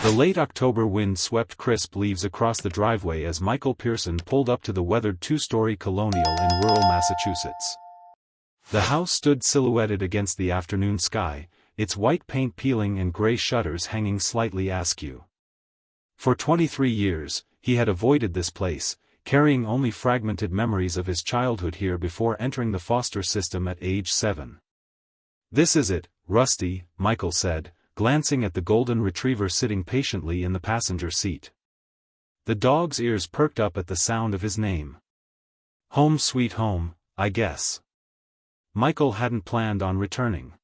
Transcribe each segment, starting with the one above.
The late October wind swept crisp leaves across the driveway as Michael Pearson pulled up to the weathered two-story colonial in rural Massachusetts. The house stood silhouetted against the afternoon sky, its white paint peeling and gray shutters hanging slightly askew. For 23 years, he had avoided this place, carrying only fragmented memories of his childhood here before entering the foster system at age 7. "This is it, Rusty," Michael said, glancing at the golden retriever sitting patiently in the passenger seat. The dog's ears perked up at the sound of his name. "Home sweet home, I guess." Michael hadn't planned on returning.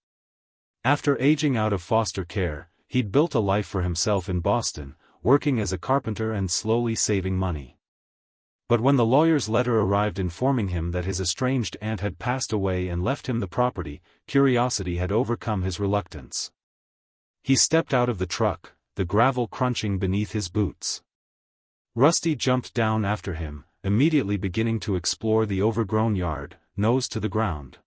After aging out of foster care, he'd built a life for himself in Boston, working as a carpenter and slowly saving money. But when the lawyer's letter arrived informing him that his estranged aunt had passed away and left him the property, curiosity had overcome his reluctance. He stepped out of the truck, the gravel crunching beneath his boots. Rusty jumped down after him, immediately beginning to explore the overgrown yard, nose to the ground.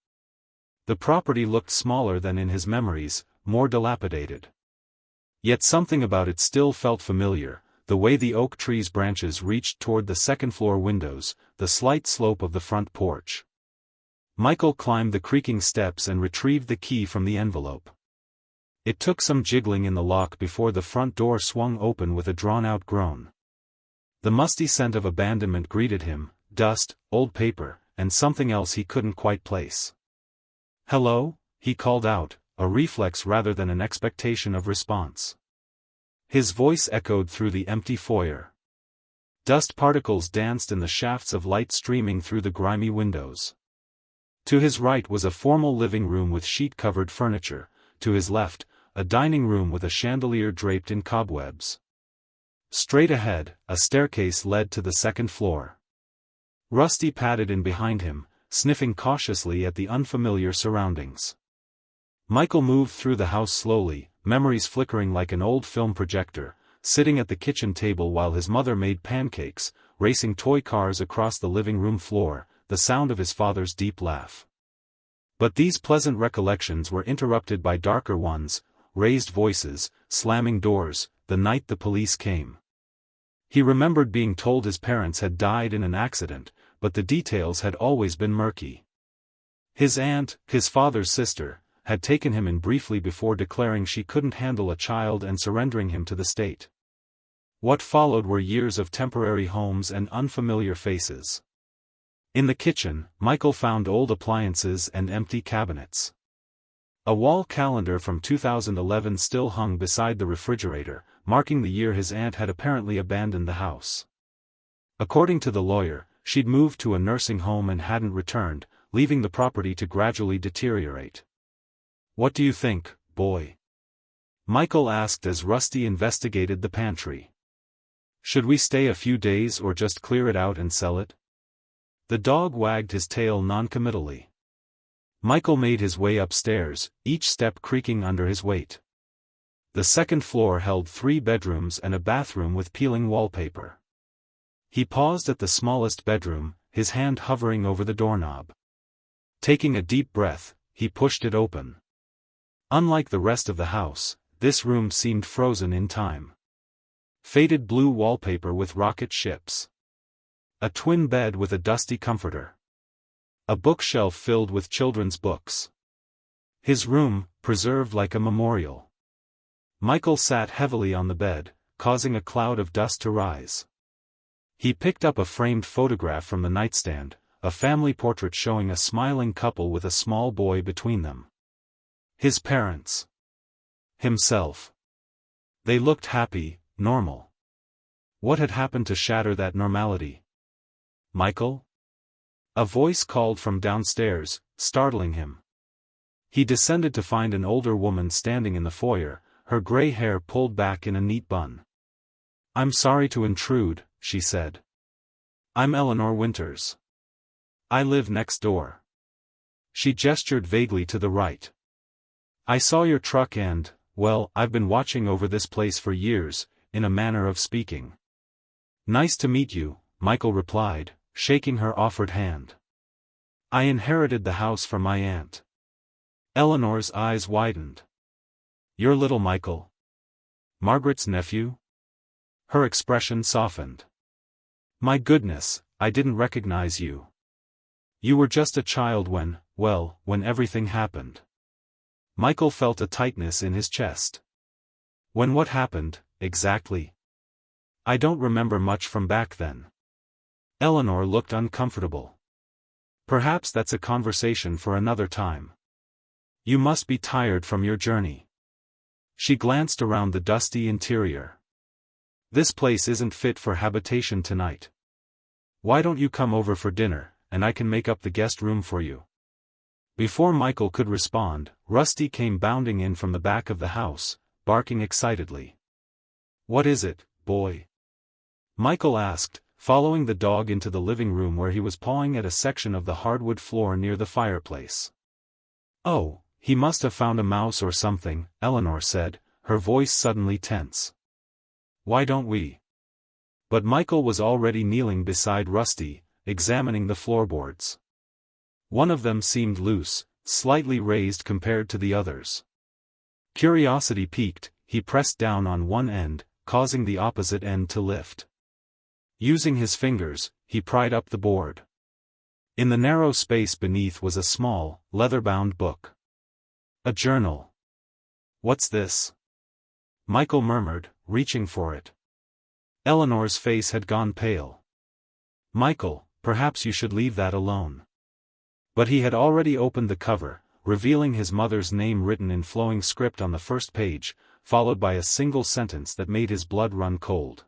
The property looked smaller than in his memories, more dilapidated. Yet something about it still felt familiar, the way the oak tree's branches reached toward the second-floor windows, the slight slope of the front porch. Michael climbed the creaking steps and retrieved the key from the envelope. It took some jiggling in the lock before the front door swung open with a drawn-out groan. The musty scent of abandonment greeted him, dust, old paper, and something else he couldn't quite place. "Hello?" he called out, a reflex rather than an expectation of response. His voice echoed through the empty foyer. Dust particles danced in the shafts of light streaming through the grimy windows. To his right was a formal living room with sheet-covered furniture, to his left, a dining room with a chandelier draped in cobwebs. Straight ahead, a staircase led to the second floor. Rusty padded in behind him, sniffing cautiously at the unfamiliar surroundings. Michael moved through the house slowly, memories flickering like an old film projector, sitting at the kitchen table while his mother made pancakes, racing toy cars across the living room floor, the sound of his father's deep laugh. But these pleasant recollections were interrupted by darker ones, raised voices, slamming doors, the night the police came. He remembered being told his parents had died in an accident, but the details had always been murky. His aunt, his father's sister, had taken him in briefly before declaring she couldn't handle a child and surrendering him to the state. What followed were years of temporary homes and unfamiliar faces. In the kitchen, Michael found old appliances and empty cabinets. A wall calendar from 2011 still hung beside the refrigerator, marking the year his aunt had apparently abandoned the house. According to the lawyer, she'd moved to a nursing home and hadn't returned, leaving the property to gradually deteriorate. "What do you think, boy?" Michael asked as Rusty investigated the pantry. "Should we stay a few days or just clear it out and sell it?" The dog wagged his tail noncommittally. Michael made his way upstairs, each step creaking under his weight. The second floor held 3 bedrooms and a bathroom with peeling wallpaper. He paused at the smallest bedroom, his hand hovering over the doorknob. Taking a deep breath, he pushed it open. Unlike the rest of the house, this room seemed frozen in time. Faded blue wallpaper with rocket ships. A twin bed with a dusty comforter. A bookshelf filled with children's books. His room, preserved like a memorial. Michael sat heavily on the bed, causing a cloud of dust to rise. He picked up a framed photograph from the nightstand, a family portrait showing a smiling couple with a small boy between them. His parents. Himself. They looked happy, normal. What had happened to shatter that normality? "Michael?" A voice called from downstairs, startling him. He descended to find an older woman standing in the foyer, her gray hair pulled back in a neat bun. "I'm sorry to intrude," she said. "I'm Eleanor Winters. I live next door." She gestured vaguely to the right. "I saw your truck and, well, I've been watching over this place for years, in a manner of speaking." "Nice to meet you," Michael replied, shaking her offered hand. "I inherited the house from my aunt." Eleanor's eyes widened. "You're little Michael." Margaret's nephew? Her expression softened. My goodness, I didn't recognize you. You were just a child when everything happened. Michael felt a tightness in his chest. When what happened, exactly? I don't remember much from back then. Eleanor looked uncomfortable. Perhaps that's a conversation for another time. You must be tired from your journey. She glanced around the dusty interior. This place isn't fit for habitation tonight. Why don't you come over for dinner, and I can make up the guest room for you? Before Michael could respond, Rusty came bounding in from the back of the house, barking excitedly. What is it, boy? Michael asked, following the dog into the living room where he was pawing at a section of the hardwood floor near the fireplace. Oh, he must have found a mouse or something, Eleanor said, her voice suddenly tense. Why don't we? But Michael was already kneeling beside Rusty, examining the floorboards. One of them seemed loose, slightly raised compared to the others. Curiosity piqued, he pressed down on one end, causing the opposite end to lift. Using his fingers, he pried up the board. In the narrow space beneath was a small, leather-bound book. A journal. What's this? Michael murmured, reaching for it. Eleanor's face had gone pale. Michael, perhaps you should leave that alone. But he had already opened the cover, revealing his mother's name written in flowing script on the first page, followed by a single sentence that made his blood run cold.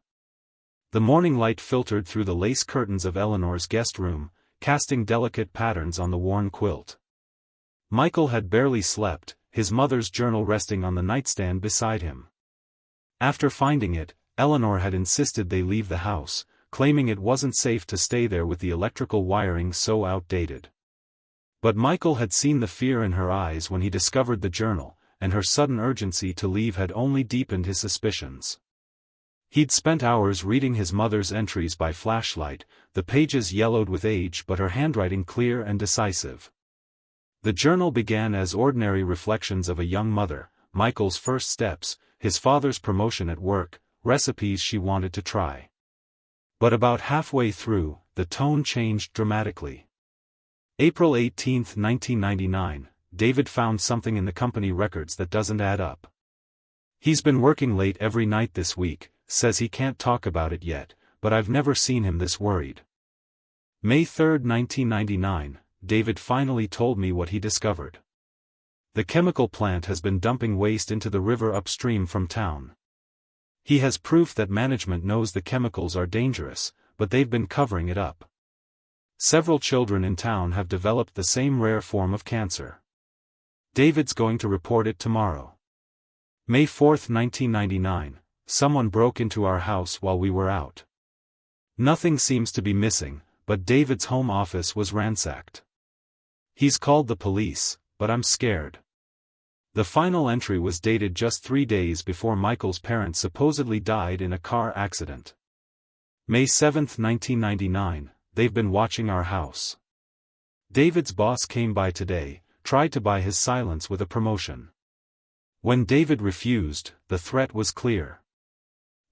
The morning light filtered through the lace curtains of Eleanor's guest room, casting delicate patterns on the worn quilt. Michael had barely slept, his mother's journal resting on the nightstand beside him. After finding it, Eleanor had insisted they leave the house, claiming it wasn't safe to stay there with the electrical wiring so outdated. But Michael had seen the fear in her eyes when he discovered the journal, and her sudden urgency to leave had only deepened his suspicions. He'd spent hours reading his mother's entries by flashlight, the pages yellowed with age but her handwriting clear and decisive. The journal began as ordinary reflections of a young mother, Michael's first steps, his father's promotion at work, recipes she wanted to try. But about halfway through, the tone changed dramatically. April 18, 1999, David found something in the company records that doesn't add up. He's been working late every night this week, says he can't talk about it yet, but I've never seen him this worried. May 3, 1999, David finally told me what he discovered. The chemical plant has been dumping waste into the river upstream from town. He has proof that management knows the chemicals are dangerous, but they've been covering it up. Several children in town have developed the same rare form of cancer. David's going to report it tomorrow. May 4, 1999, someone broke into our house while we were out. Nothing seems to be missing, but David's home office was ransacked. He's called the police, but I'm scared. The final entry was dated just 3 days before Michael's parents supposedly died in a car accident. May 7, 1999, they've been watching our house. David's boss came by today, tried to buy his silence with a promotion. When David refused, the threat was clear.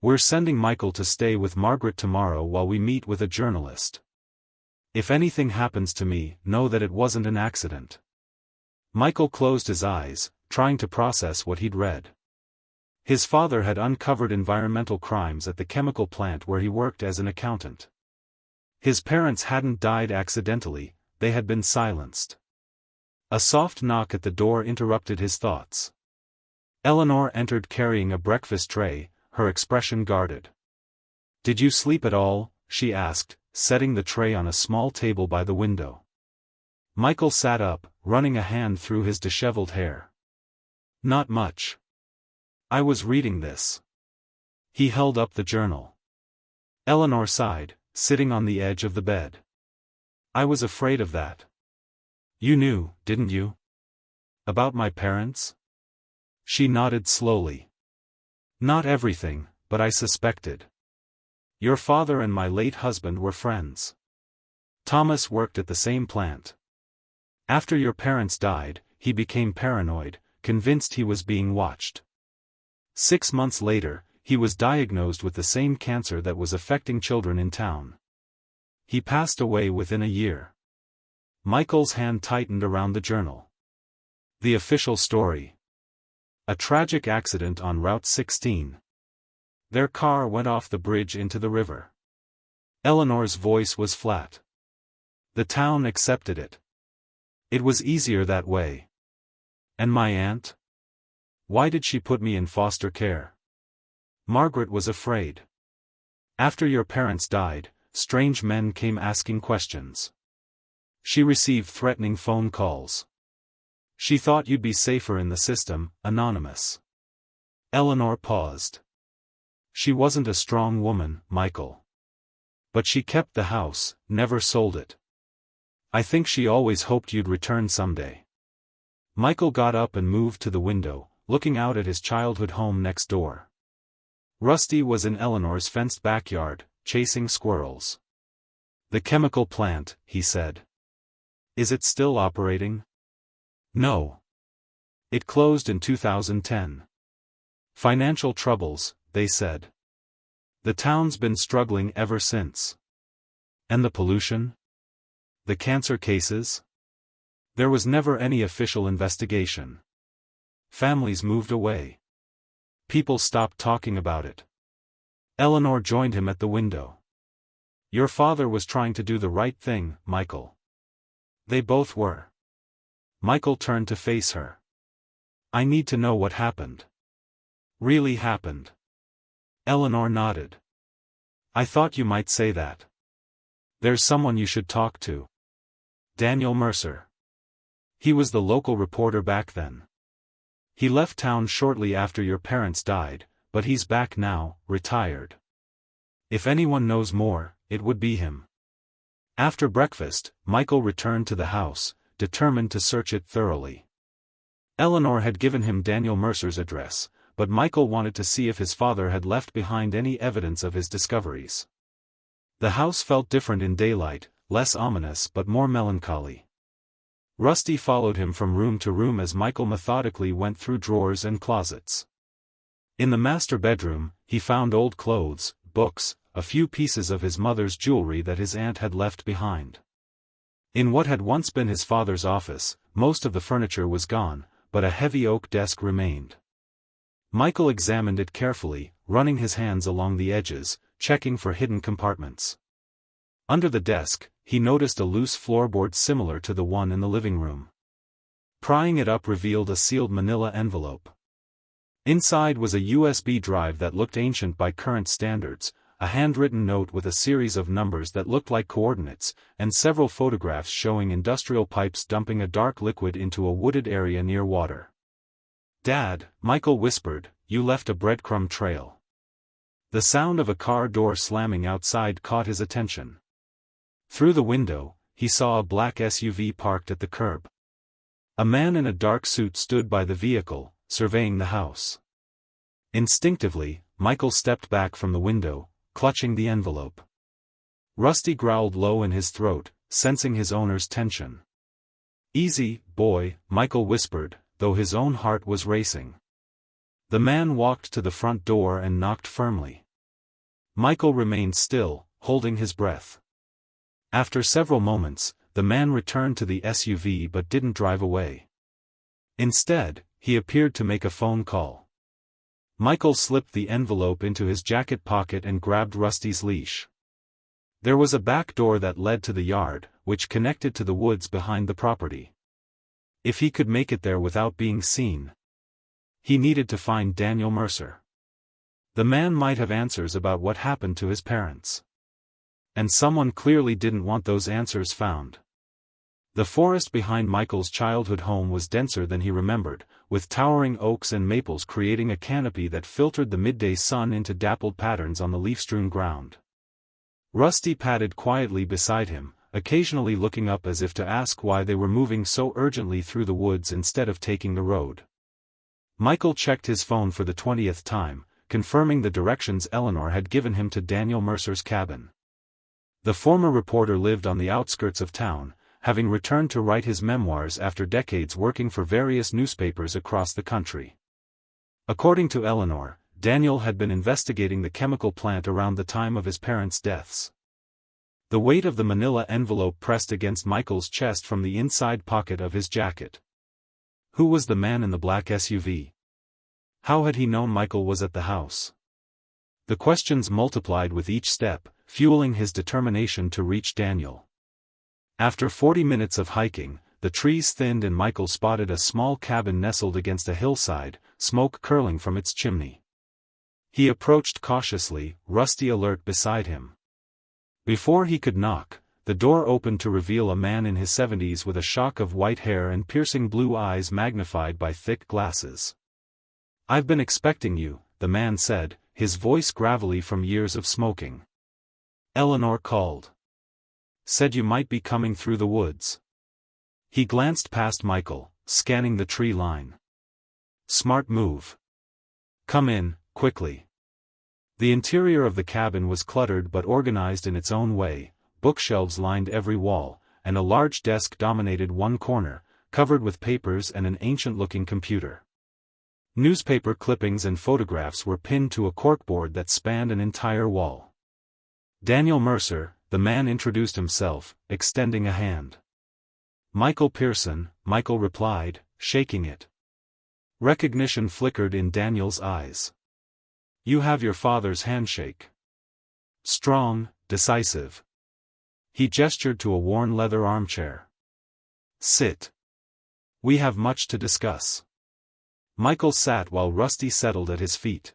We're sending Michael to stay with Margaret tomorrow while we meet with a journalist. If anything happens to me, know that it wasn't an accident. Michael closed his eyes, trying to process what he'd read. His father had uncovered environmental crimes at the chemical plant where he worked as an accountant. His parents hadn't died accidentally, they had been silenced. A soft knock at the door interrupted his thoughts. Eleanor entered carrying a breakfast tray, her expression guarded. "Did you sleep at all?" she asked, setting the tray on a small table by the window. Michael sat up, running a hand through his disheveled hair. "Not much. I was reading this." He held up the journal. Eleanor sighed, sitting on the edge of the bed. "I was afraid of that." "You knew, didn't you? About my parents?" She nodded slowly. "Not everything, but I suspected. Your father and my late husband were friends. Thomas worked at the same plant. After your parents died, he became paranoid, convinced he was being watched. 6 months later, he was diagnosed with the same cancer that was affecting children in town. He passed away within a year. Michael's hand tightened around the journal. The official story. A tragic accident on Route 16. Their car went off the bridge into the river. Eleanor's voice was flat. The town accepted it. It was easier that way. And my aunt? Why did she put me in foster care? Margaret was afraid. After your parents died, strange men came asking questions. She received threatening phone calls. She thought you'd be safer in the system, anonymous. Eleanor paused. She wasn't a strong woman, Michael. But she kept the house, never sold it. I think she always hoped you'd return someday. Michael got up and moved to the window, looking out at his childhood home next door. Rusty was in Eleanor's fenced backyard, chasing squirrels. The chemical plant, he said. Is it still operating? No. It closed in 2010. Financial troubles, they said. The town's been struggling ever since. And the pollution? The cancer cases? There was never any official investigation. Families moved away. People stopped talking about it. Eleanor joined him at the window. Your father was trying to do the right thing, Michael. They both were. Michael turned to face her. I need to know what happened. Really happened. Eleanor nodded. I thought you might say that. There's someone you should talk to. Daniel Mercer. He was the local reporter back then. He left town shortly after your parents died, but he's back now, retired. If anyone knows more, it would be him. After breakfast, Michael returned to the house, determined to search it thoroughly. Eleanor had given him Daniel Mercer's address, but Michael wanted to see if his father had left behind any evidence of his discoveries. The house felt different in daylight, less ominous but more melancholy. Rusty followed him from room to room as Michael methodically went through drawers and closets. In the master bedroom, he found old clothes, books, a few pieces of his mother's jewelry that his aunt had left behind. In what had once been his father's office, most of the furniture was gone, but a heavy oak desk remained. Michael examined it carefully, running his hands along the edges, checking for hidden compartments. Under the desk, he noticed a loose floorboard similar to the one in the living room. Prying it up revealed a sealed manila envelope. Inside was a USB drive that looked ancient by current standards, a handwritten note with a series of numbers that looked like coordinates, and several photographs showing industrial pipes dumping a dark liquid into a wooded area near water. Dad, Michael whispered, you left a breadcrumb trail. The sound of a car door slamming outside caught his attention. Through the window, he saw a black SUV parked at the curb. A man in a dark suit stood by the vehicle, surveying the house. Instinctively, Michael stepped back from the window, clutching the envelope. Rusty growled low in his throat, sensing his owner's tension. Easy, boy, Michael whispered, though his own heart was racing. The man walked to the front door and knocked firmly. Michael remained still, holding his breath. After several moments, the man returned to the SUV but didn't drive away. Instead, he appeared to make a phone call. Michael slipped the envelope into his jacket pocket and grabbed Rusty's leash. There was a back door that led to the yard, which connected to the woods behind the property. If he could make it there without being seen, he needed to find Daniel Mercer. The man might have answers about what happened to his parents. And someone clearly didn't want those answers found. The forest behind Michael's childhood home was denser than he remembered, with towering oaks and maples creating a canopy that filtered the midday sun into dappled patterns on the leaf-strewn ground. Rusty padded quietly beside him, occasionally looking up as if to ask why they were moving so urgently through the woods instead of taking the road. Michael checked his phone for the 20th time, confirming the directions Eleanor had given him to Daniel Mercer's cabin. The former reporter lived on the outskirts of town, having returned to write his memoirs after decades working for various newspapers across the country. According to Eleanor, Daniel had been investigating the chemical plant around the time of his parents' deaths. The weight of the manila envelope pressed against Michael's chest from the inside pocket of his jacket. Who was the man in the black SUV? How had he known Michael was at the house? The questions multiplied with each step, fueling his determination to reach Daniel. After 40 minutes of hiking, the trees thinned and Michael spotted a small cabin nestled against a hillside, smoke curling from its chimney. He approached cautiously, Rusty alert beside him. Before he could knock, the door opened to reveal a man in his 70s with a shock of white hair and piercing blue eyes magnified by thick glasses. "I've been expecting you," the man said, his voice gravelly from years of smoking. "Eleanor called. Said you might be coming through the woods." He glanced past Michael, scanning the tree line. "Smart move. Come in, quickly." The interior of the cabin was cluttered but organized in its own way. Bookshelves lined every wall, and a large desk dominated one corner, covered with papers and an ancient-looking computer. Newspaper clippings and photographs were pinned to a corkboard that spanned an entire wall. "Daniel Mercer," the man introduced himself, extending a hand. "Michael Pearson," Michael replied, shaking it. Recognition flickered in Daniel's eyes. "You have your father's handshake. Strong, decisive." He gestured to a worn leather armchair. "Sit. We have much to discuss." Michael sat while Rusty settled at his feet.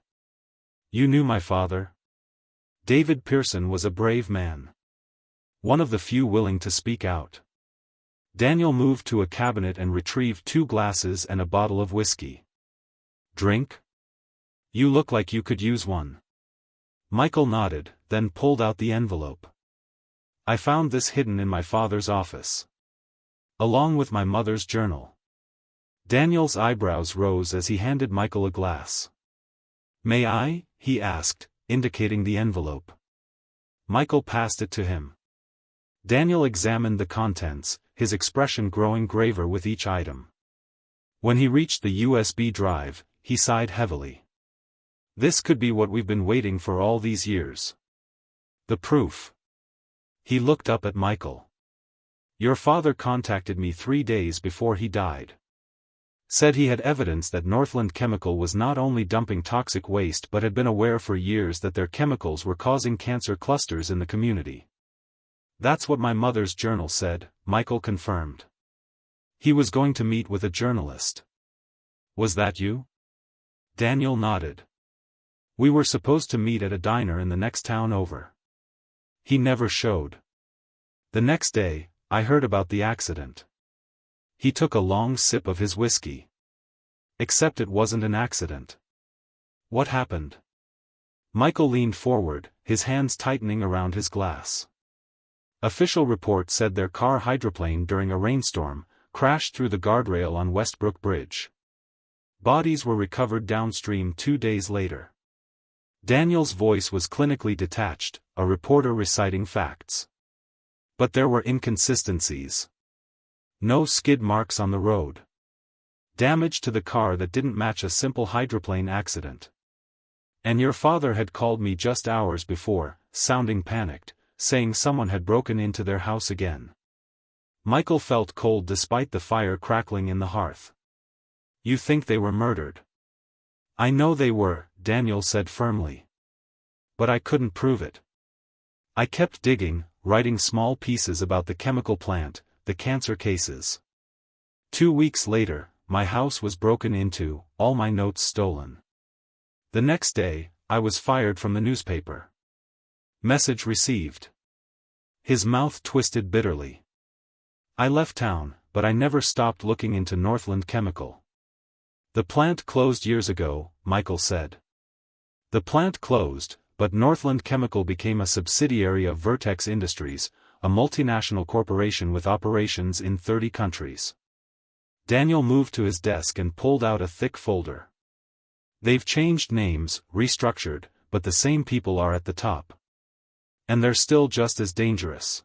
"You knew my father?" David Pearson was a brave man. One of the few willing to speak out. Daniel moved to a cabinet and retrieved 2 glasses and a bottle of whiskey. "Drink? You look like you could use one." Michael nodded, then pulled out the envelope. "I found this hidden in my father's office. Along with my mother's journal." Daniel's eyebrows rose as he handed Michael a glass. "May I?" he asked, indicating the envelope. Michael passed it to him. Daniel examined the contents, his expression growing graver with each item. When he reached the USB drive, he sighed heavily. "This could be what we've been waiting for all these years. The proof." He looked up at Michael. "Your father contacted me 3 days before he died. Said he had evidence that Northland Chemical was not only dumping toxic waste but had been aware for years that their chemicals were causing cancer clusters in the community." "That's what my mother's journal said," Michael confirmed. "He was going to meet with a journalist." "Was that you?" Daniel nodded. "We were supposed to meet at a diner in the next town over. He never showed. The next day, I heard about the accident." He took a long sip of his whiskey. "Except it wasn't an accident." "What happened?" Michael leaned forward, his hands tightening around his glass. "Official report said their car hydroplaned during a rainstorm, crashed through the guardrail on Westbrook Bridge. Bodies were recovered downstream 2 days later." Daniel's voice was clinically detached, a reporter reciting facts. "But there were inconsistencies. No skid marks on the road. Damage to the car that didn't match a simple hydroplane accident. And your father had called me just hours before, sounding panicked, saying someone had broken into their house again." Michael felt cold despite the fire crackling in the hearth. "You think they were murdered?" "I know they were," Daniel said firmly. "But I couldn't prove it. I kept digging, writing small pieces about the chemical plant, the cancer cases. 2 weeks later, my house was broken into, all my notes stolen. The next day, I was fired from the newspaper. Message received." His mouth twisted bitterly. "I left town, but I never stopped looking into Northland Chemical." "The plant closed years ago," Michael said. "The plant closed, but Northland Chemical became a subsidiary of Vertex Industries, a multinational corporation with operations in 30 countries. Daniel moved to his desk and pulled out a thick folder. "They've changed names, restructured, but the same people are at the top. And they're still just as dangerous."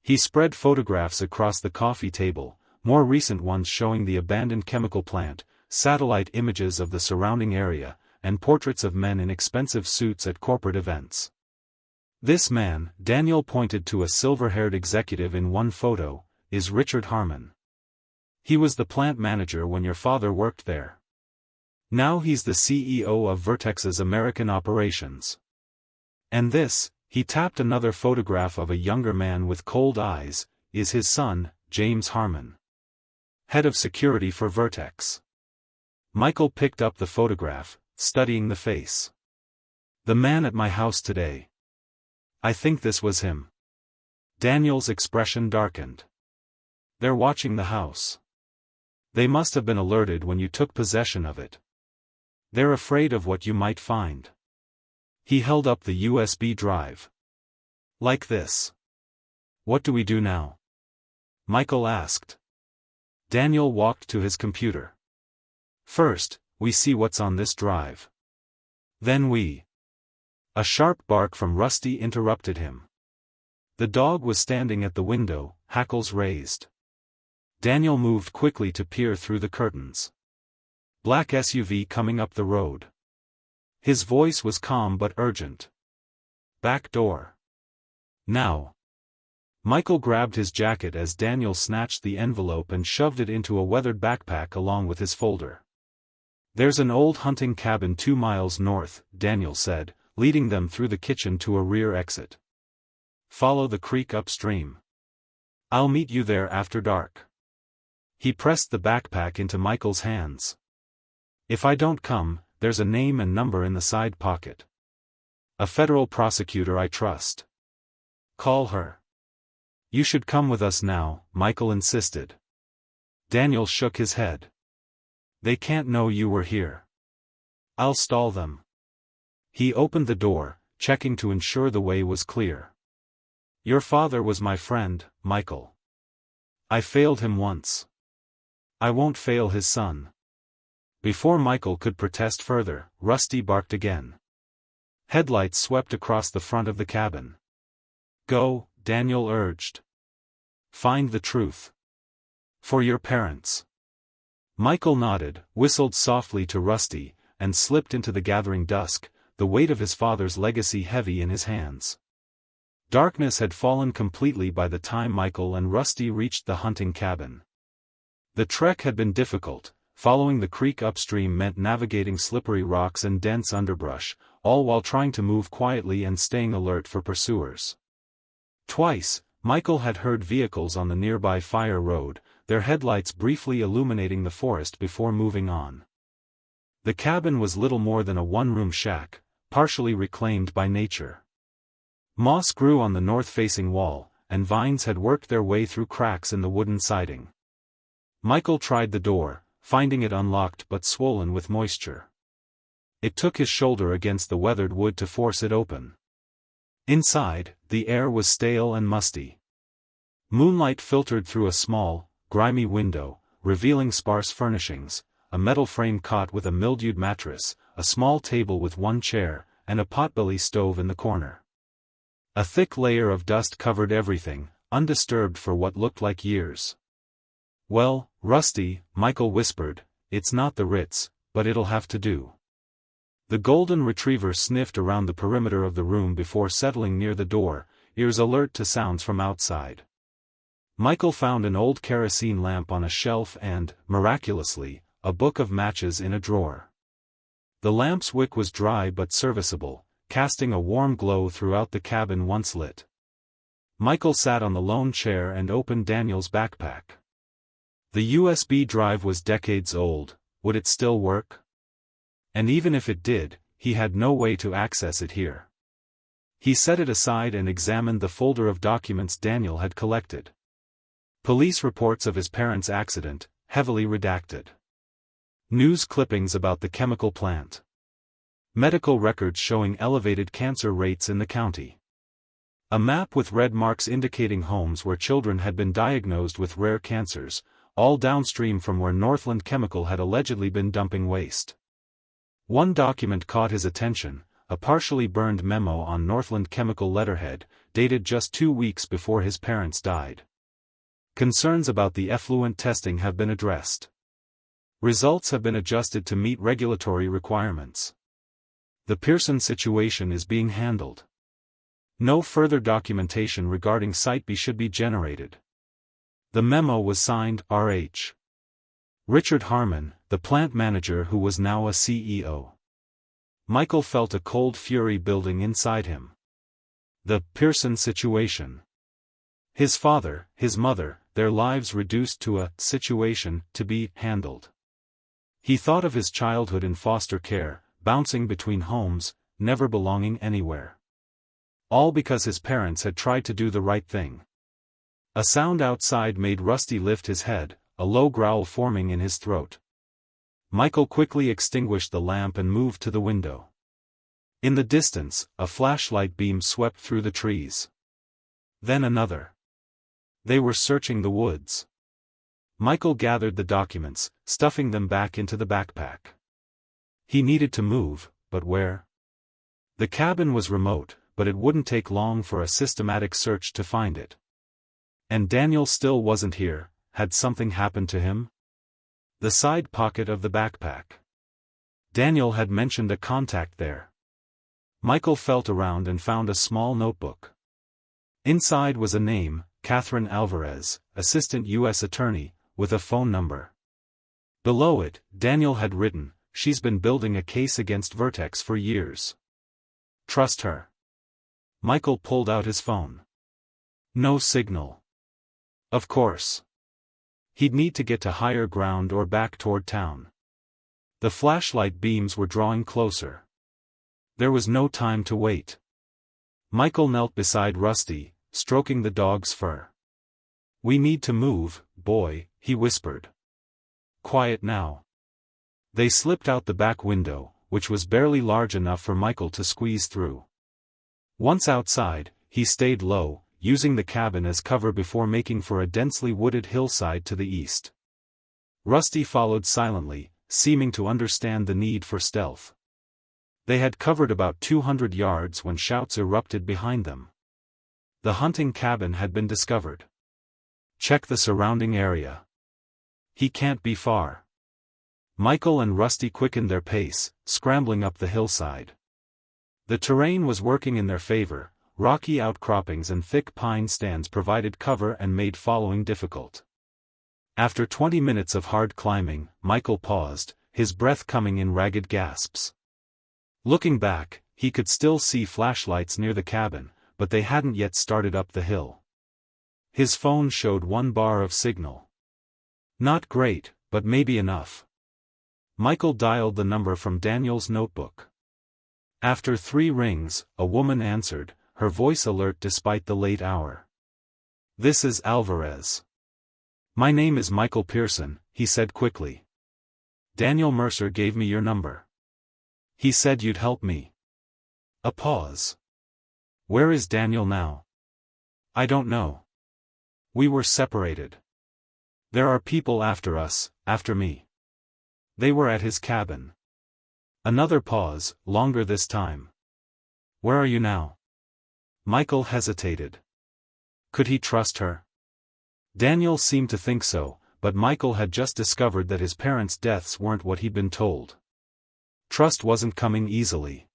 He spread photographs across the coffee table, more recent ones showing the abandoned chemical plant, satellite images of the surrounding area, and portraits of men in expensive suits at corporate events. This man, Daniel pointed to a silver-haired executive in one photo, is Richard Harmon. He was the plant manager when your father worked there. Now he's the CEO of Vertex's American operations. And this, he tapped another photograph of a younger man with cold eyes, is his son, James Harmon, head of security for Vertex. Michael picked up the photograph, studying the face. The man at my house today. I think this was him. Daniel's expression darkened. They're watching the house. They must have been alerted when you took possession of it. They're afraid of what you might find. He held up the USB drive. Like this. What do we do now? Michael asked. Daniel walked to his computer. First, we see what's on this drive. Then we. A sharp bark from Rusty interrupted him. The dog was standing at the window, hackles raised. Daniel moved quickly to peer through the curtains. Black SUV coming up the road. His voice was calm but urgent. Back door. Now. Michael grabbed his jacket as Daniel snatched the envelope and shoved it into a weathered backpack along with his folder. There's an old hunting cabin 2 miles north, Daniel said, leading them through the kitchen to a rear exit. Follow the creek upstream. I'll meet you there after dark. He pressed the backpack into Michael's hands. If I don't come, there's a name and number in the side pocket. A federal prosecutor I trust. Call her. You should come with us now, Michael insisted. Daniel shook his head. They can't know you were here. I'll stall them. He opened the door, checking to ensure the way was clear. Your father was my friend, Michael. I failed him once. I won't fail his son. Before Michael could protest further, Rusty barked again. Headlights swept across the front of the cabin. Go, Daniel urged. Find the truth. For your parents. Michael nodded, whistled softly to Rusty, and slipped into the gathering dusk, the weight of his father's legacy heavy in his hands. Darkness had fallen completely by the time Michael and Rusty reached the hunting cabin. The trek had been difficult. Following the creek upstream meant navigating slippery rocks and dense underbrush, all while trying to move quietly and staying alert for pursuers. Twice, Michael had heard vehicles on the nearby fire road, their headlights briefly illuminating the forest before moving on. The cabin was little more than a one-room shack, partially reclaimed by nature. Moss grew on the north-facing wall, and vines had worked their way through cracks in the wooden siding. Michael tried the door, finding it unlocked but swollen with moisture. It took his shoulder against the weathered wood to force it open. Inside, the air was stale and musty. Moonlight filtered through a small, grimy window, revealing sparse furnishings, a metal frame cot with a mildewed mattress, a small table with one chair, and a potbelly stove in the corner. A thick layer of dust covered everything, undisturbed for what looked like years. Well, Rusty, Michael whispered, it's not the Ritz, but it'll have to do. The golden retriever sniffed around the perimeter of the room before settling near the door, ears alert to sounds from outside. Michael found an old kerosene lamp on a shelf and, miraculously, a book of matches in a drawer. The lamp's wick was dry but serviceable, casting a warm glow throughout the cabin once lit. Michael sat on the lone chair and opened Daniel's backpack. The USB drive was decades old, would it still work? And even if it did, he had no way to access it here. He set it aside and examined the folder of documents Daniel had collected. Police reports of his parents' accident, heavily redacted. News clippings about the chemical plant. Medical records showing elevated cancer rates in the county. A map with red marks indicating homes where children had been diagnosed with rare cancers, all downstream from where Northland Chemical had allegedly been dumping waste. One document caught his attention, a partially burned memo on Northland Chemical letterhead, dated just 2 weeks before his parents died. Concerns about the effluent testing have been addressed. Results have been adjusted to meet regulatory requirements. The Pearson situation is being handled. No further documentation regarding Site B should be generated. The memo was signed R.H. Richard Harmon, the plant manager who was now a CEO. Michael felt a cold fury building inside him. The Pearson situation. His father, his mother, their lives reduced to a situation to be handled. He thought of his childhood in foster care, bouncing between homes, never belonging anywhere. All because his parents had tried to do the right thing. A sound outside made Rusty lift his head, a low growl forming in his throat. Michael quickly extinguished the lamp and moved to the window. In the distance, a flashlight beam swept through the trees. Then another. They were searching the woods. Michael gathered the documents, stuffing them back into the backpack. He needed to move, but where? The cabin was remote, but it wouldn't take long for a systematic search to find it. And Daniel still wasn't here. Had something happened to him? The side pocket of the backpack. Daniel had mentioned a contact there. Michael felt around and found a small notebook. Inside was a name, Catherine Alvarez, Assistant U.S. Attorney, with a phone number. Below it, Daniel had written, "She's been building a case against Vertex for years. Trust her." Michael pulled out his phone. No signal. Of course. He'd need to get to higher ground or back toward town. The flashlight beams were drawing closer. There was no time to wait. Michael knelt beside Rusty, stroking the dog's fur. "We need to move, boy," he whispered. "Quiet now." They slipped out the back window, which was barely large enough for Michael to squeeze through. Once outside, he stayed low, using the cabin as cover before making for a densely wooded hillside to the east. Rusty followed silently, seeming to understand the need for stealth. They had covered about 200 yards when shouts erupted behind them. The hunting cabin had been discovered. "Check the surrounding area. He can't be far." Michael and Rusty quickened their pace, scrambling up the hillside. The terrain was working in their favor. Rocky outcroppings and thick pine stands provided cover and made following difficult. After 20 minutes of hard climbing, Michael paused, his breath coming in ragged gasps. Looking back, he could still see flashlights near the cabin, but they hadn't yet started up the hill. His phone showed 1 bar of signal. Not great, but maybe enough. Michael dialed the number from Daniel's notebook. After 3 rings, a woman answered, her voice alert despite the late hour. "This is Alvarez." "My name is Michael Pearson," he said quickly. "Daniel Mercer gave me your number. He said you'd help me." A pause. "Where is Daniel now?" "I don't know. We were separated. There are people after us, after me. They were at his cabin." Another pause, longer this time. "Where are you now?" Michael hesitated. Could he trust her? Daniel seemed to think so, but Michael had just discovered that his parents' deaths weren't what he'd been told. Trust wasn't coming easily.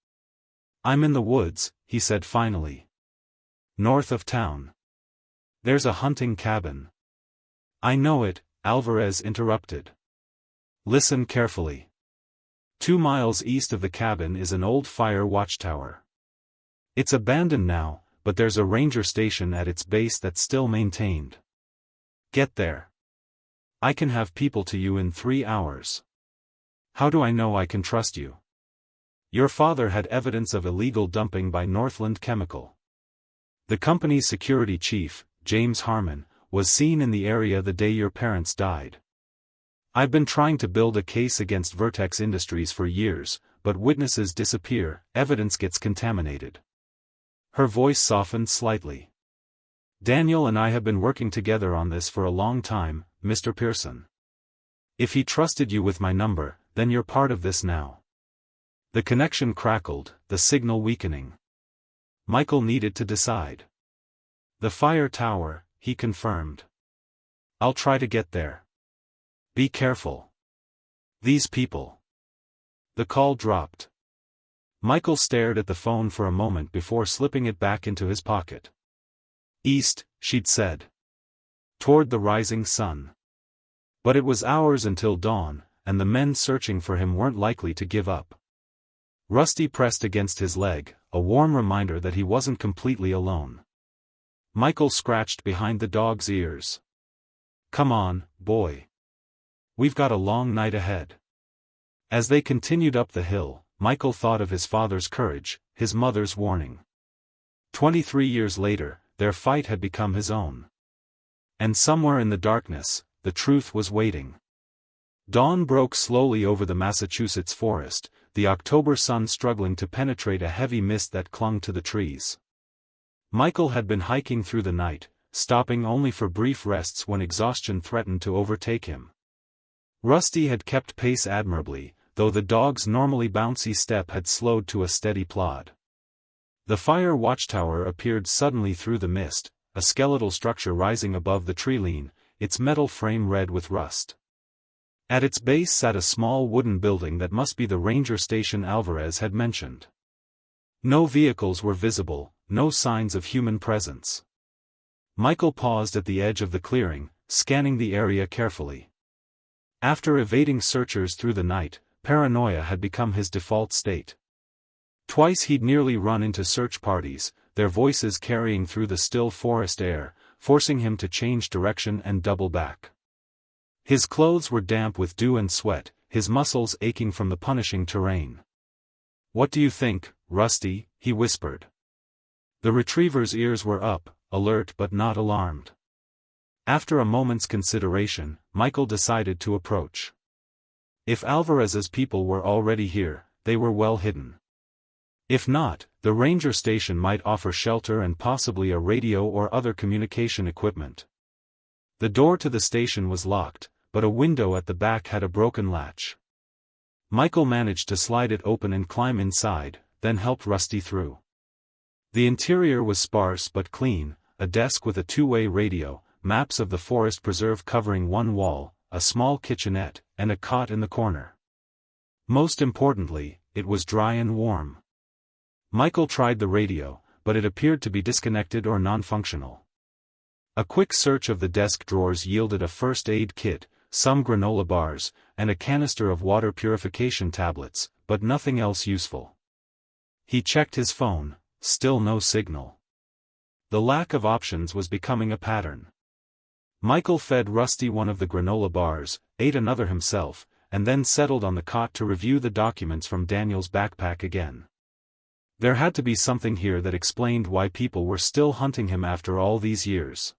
"I'm in the woods," he said finally. "North of town. There's a hunting cabin." "I know it," Alvarez interrupted. "Listen carefully. 2 miles east of the cabin is an old fire watchtower. It's abandoned now, but there's a ranger station at its base that's still maintained. Get there. I can have people to you in 3 hours. How do I know I can trust you? Your father had evidence of illegal dumping by Northland Chemical. The company's security chief, James Harmon, was seen in the area the day your parents died. I've been trying to build a case against Vertex Industries for years, but witnesses disappear, evidence gets contaminated." Her voice softened slightly. "Daniel and I have been working together on this for a long time, Mr. Pearson. If he trusted you with my number, then you're part of this now." The connection crackled, the signal weakening. Michael needed to decide. "The fire tower," he confirmed. "I'll try to get there. Be careful." These people. The call dropped. Michael stared at the phone for a moment before slipping it back into his pocket. East, she'd said. Toward the rising sun. But it was hours until dawn, and the men searching for him weren't likely to give up. Rusty pressed against his leg, a warm reminder that he wasn't completely alone. Michael scratched behind the dog's ears. Come on, boy. We've got a long night ahead. As they continued up the hill, Michael thought of his father's courage, his mother's warning. 23 years later, their fight had become his own. And somewhere in the darkness, the truth was waiting. Dawn broke slowly over the Massachusetts forest, the October sun struggling to penetrate a heavy mist that clung to the trees. Michael had been hiking through the night, stopping only for brief rests when exhaustion threatened to overtake him. Rusty had kept pace admirably, though the dog's normally bouncy step had slowed to a steady plod. The fire watchtower appeared suddenly through the mist, a skeletal structure rising above the tree-line, its metal frame red with rust. At its base sat a small wooden building that must be the ranger station Alvarez had mentioned. No vehicles were visible, no signs of human presence. Michael paused at the edge of the clearing, scanning the area carefully. After evading searchers through the night, paranoia had become his default state. Twice he'd nearly run into search parties, their voices carrying through the still forest air, forcing him to change direction and double back. His clothes were damp with dew and sweat, his muscles aching from the punishing terrain. "What do you think, Rusty?" he whispered. The retriever's ears were up, alert but not alarmed. After a moment's consideration, Michael decided to approach. If Alvarez's people were already here, they were well hidden. If not, the ranger station might offer shelter and possibly a radio or other communication equipment. The door to the station was locked, but a window at the back had a broken latch. Michael managed to slide it open and climb inside, then helped Rusty through. The interior was sparse but clean, a desk with a two-way radio, maps of the forest preserve covering one wall, a small kitchenette, and a cot in the corner. Most importantly, it was dry and warm. Michael tried the radio, but it appeared to be disconnected or non-functional. A quick search of the desk drawers yielded a first aid kit, some granola bars, and a canister of water purification tablets, but nothing else useful. He checked his phone, still no signal. The lack of options was becoming a pattern. Michael fed Rusty one of the granola bars, ate another himself, and then settled on the cot to review the documents from Daniel's backpack again. There had to be something here that explained why people were still hunting him after all these years.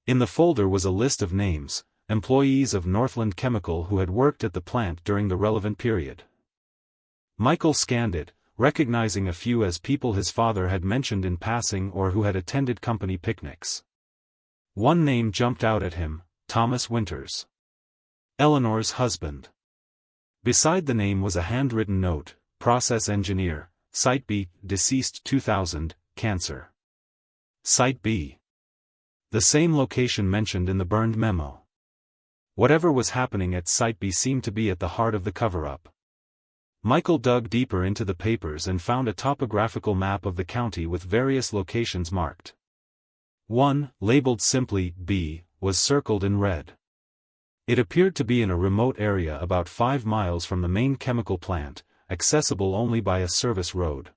In the folder was a list of names, employees of Northland Chemical who had worked at the plant during the relevant period. Michael scanned it, recognizing a few as people his father had mentioned in passing or who had attended company picnics. One name jumped out at him, Thomas Winters. Eleanor's husband. Beside the name was a handwritten note, process engineer, Site B, deceased 2000, cancer. Site B. The same location mentioned in the burned memo. Whatever was happening at Site B seemed to be at the heart of the cover-up. Michael dug deeper into the papers and found a topographical map of the county with various locations marked. One, labeled simply B, was circled in red. It appeared to be in a remote area about 5 miles from the main chemical plant, accessible only by a service road.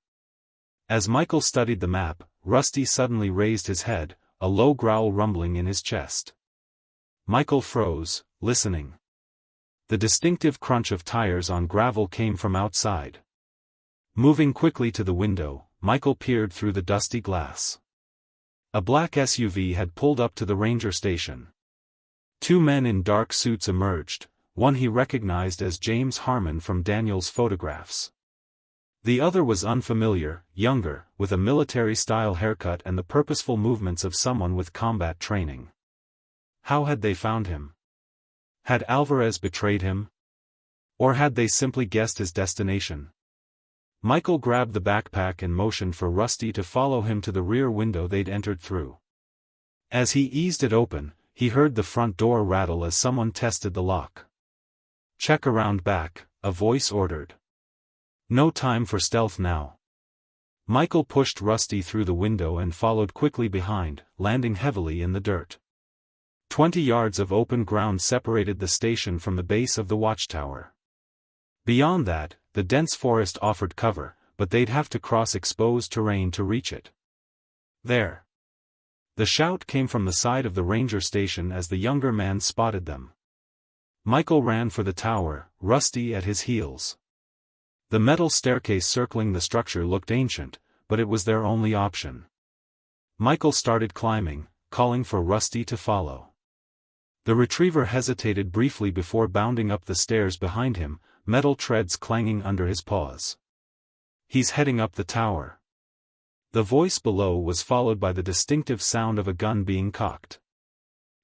As Michael studied the map, Rusty suddenly raised his head, a low growl rumbling in his chest. Michael froze, listening. The distinctive crunch of tires on gravel came from outside. Moving quickly to the window, Michael peered through the dusty glass. A black SUV had pulled up to the ranger station. 2 men in dark suits emerged, one he recognized as James Harmon from Daniel's photographs. The other was unfamiliar, younger, with a military-style haircut and the purposeful movements of someone with combat training. How had they found him? Had Alvarez betrayed him? Or had they simply guessed his destination? Michael grabbed the backpack and motioned for Rusty to follow him to the rear window they'd entered through. As he eased it open, he heard the front door rattle as someone tested the lock. "Check around back," a voice ordered. "No time for stealth now." Michael pushed Rusty through the window and followed quickly behind, landing heavily in the dirt. 20 yards of open ground separated the station from the base of the watchtower. Beyond that, the dense forest offered cover, but they'd have to cross exposed terrain to reach it. "There!" The shout came from the side of the ranger station as the younger man spotted them. Michael ran for the tower, Rusty at his heels. The metal staircase circling the structure looked ancient, but it was their only option. Michael started climbing, calling for Rusty to follow. The retriever hesitated briefly before bounding up the stairs behind him, metal treads clanging under his paws. "He's heading up the tower." The voice below was followed by the distinctive sound of a gun being cocked.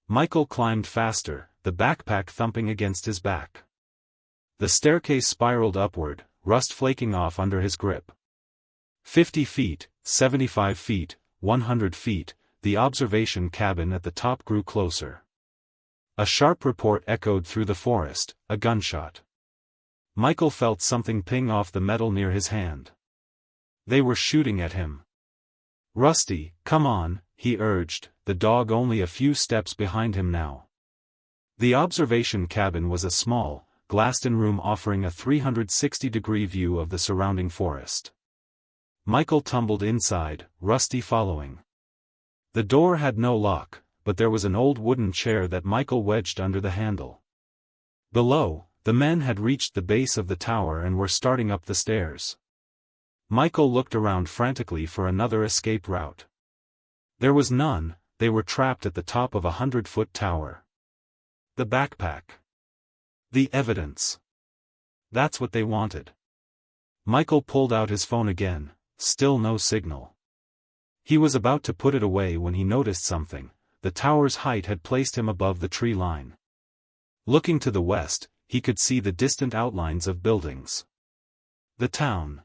Michael climbed faster, the backpack thumping against his back. The staircase spiraled upward, rust flaking off under his grip. 50 feet, 75 feet, 100 feet, the observation cabin at the top grew closer. A sharp report echoed through the forest, a gunshot. Michael felt something ping off the metal near his hand. They were shooting at him. "Rusty, come on," he urged, the dog only a few steps behind him now. The observation cabin was a small, glassed-in room offering a 360-degree view of the surrounding forest. Michael tumbled inside, Rusty following. The door had no lock, but there was an old wooden chair that Michael wedged under the handle. Below, the men had reached the base of the tower and were starting up the stairs. Michael looked around frantically for another escape route. There was none, they were trapped at the top of a 100-foot tower. The backpack. The evidence. That's what they wanted. Michael pulled out his phone again, still no signal. He was about to put it away when he noticed something. The tower's height had placed him above the tree line. Looking to the west, he could see the distant outlines of buildings. The town.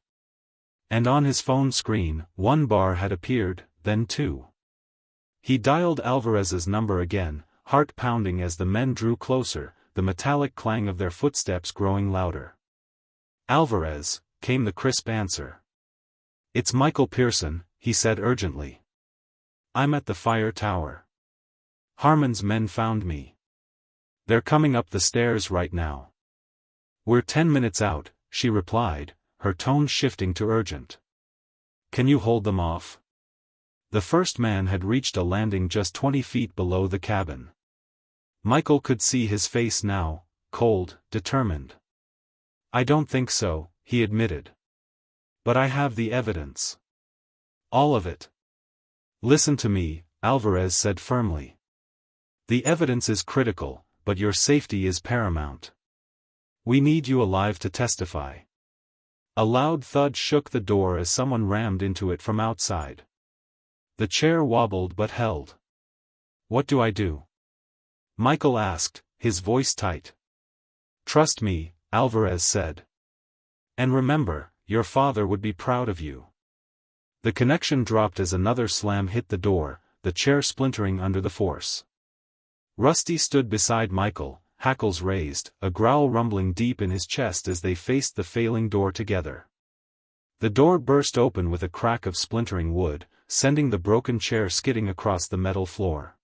And on his phone screen, one bar had appeared, then two. He dialed Alvarez's number again, heart pounding as the men drew closer, the metallic clang of their footsteps growing louder. "Alvarez," came the crisp answer. "It's Michael Pearson," he said urgently. "I'm at the fire tower. Harmon's men found me. They're coming up the stairs right now." "We're 10 minutes out," she replied, her tone shifting to urgent. "Can you hold them off?" The first man had reached a landing just 20 feet below the cabin. Michael could see his face now, cold, determined. "I don't think so," he admitted. "But I have the evidence. All of it." "Listen to me," Alvarez said firmly. "The evidence is critical, but your safety is paramount. We need you alive to testify." A loud thud shook the door as someone rammed into it from outside. The chair wobbled but held. "What do I do?" Michael asked, his voice tight. "Trust me," Alvarez said. "And remember, your father would be proud of you." The connection dropped as another slam hit the door, the chair splintering under the force. Rusty stood beside Michael, hackles raised, a growl rumbling deep in his chest as they faced the failing door together. The door burst open with a crack of splintering wood, sending the broken chair skidding across the metal floor.